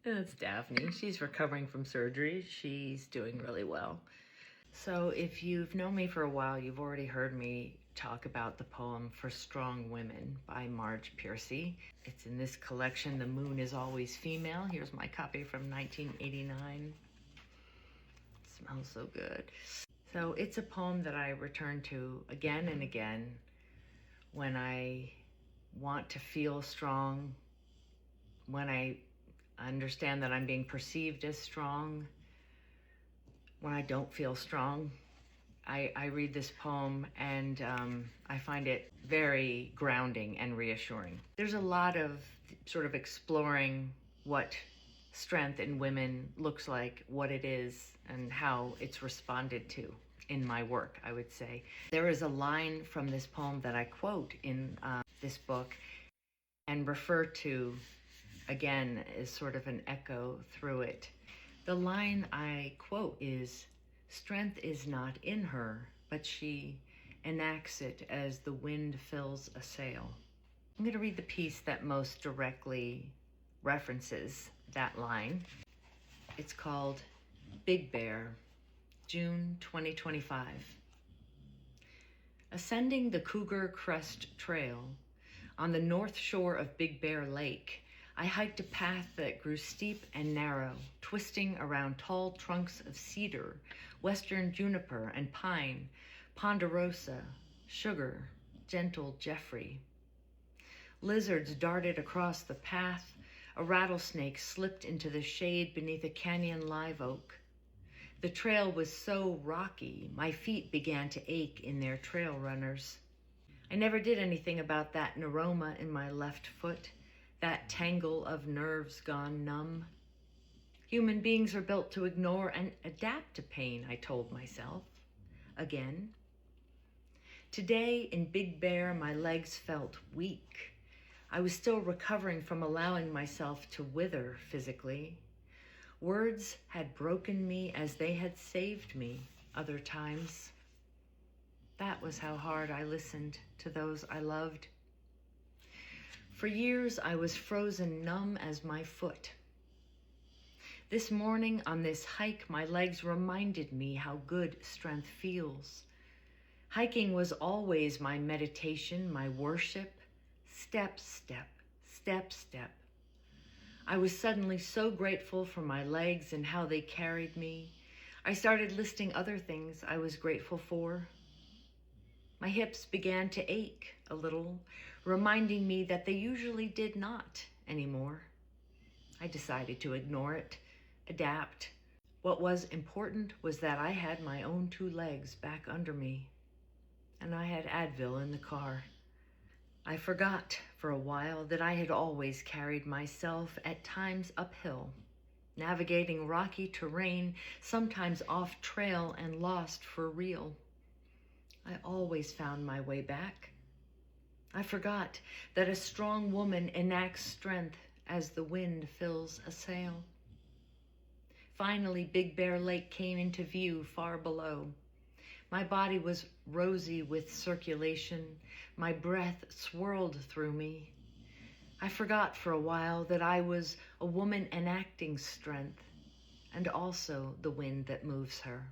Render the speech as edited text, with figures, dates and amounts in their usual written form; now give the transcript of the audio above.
It's Daphne. She's recovering from surgery. She's doing really well. So if you've known me for a while, you've already heard me talk about the poem For Strong Women by Marge Piercy. It's in this collection, The Moon is Always Female. Here's my copy from 1989. It smells so good. So it's a poem that I return to again and again when I want to feel strong, when I understand that I'm being perceived as strong, when I don't feel strong. I read this poem and I find it very grounding and reassuring. There's a lot of sort of exploring what strength in women looks like, what it is, and how it's responded to in my work, I would say. There is a line from this poem that I quote in this book and refer to again as sort of an echo through it. The line I quote is, "Strength is not in her, but she enacts it as the wind fills a sail." I'm going to read the piece that most directly references that line. It's called Big Bear, June 2025. Ascending the Cougar Crest Trail on the north shore of Big Bear Lake, I hiked a path that grew steep and narrow, twisting around tall trunks of cedar, western juniper and pine, ponderosa, sugar, gentle Jeffrey. Lizards darted across the path. A rattlesnake slipped into the shade beneath a canyon live oak. The trail was so rocky, my feet began to ache in their trail runners. I never did anything about that neuroma in my left foot, that tangle of nerves gone numb. Human beings are built to ignore and adapt to pain, I told myself. Again. Today in Big Bear, my legs felt weak. I was still recovering from allowing myself to wither physically. Words had broken me as they had saved me other times. That was how hard I listened to those I loved. For years, I was frozen numb as my foot. This morning on this hike, my legs reminded me how good strength feels. Hiking was always my meditation, my worship. Step, step, step, step. I was suddenly so grateful for my legs and how they carried me. I started listing other things I was grateful for. My hips began to ache a little, reminding me that they usually did not anymore. I decided to ignore it, adapt. What was important was that I had my own two legs back under me, and I had Advil in the car. I forgot for a while that I had always carried myself at times uphill, navigating rocky terrain, sometimes off trail and lost for real. I always found my way back. I forgot that a strong woman enacts strength as the wind fills a sail. Finally, Big Bear Lake came into view far below. My body was rosy with circulation. My breath swirled through me. I forgot for a while that I was a woman enacting strength and also the wind that moves her.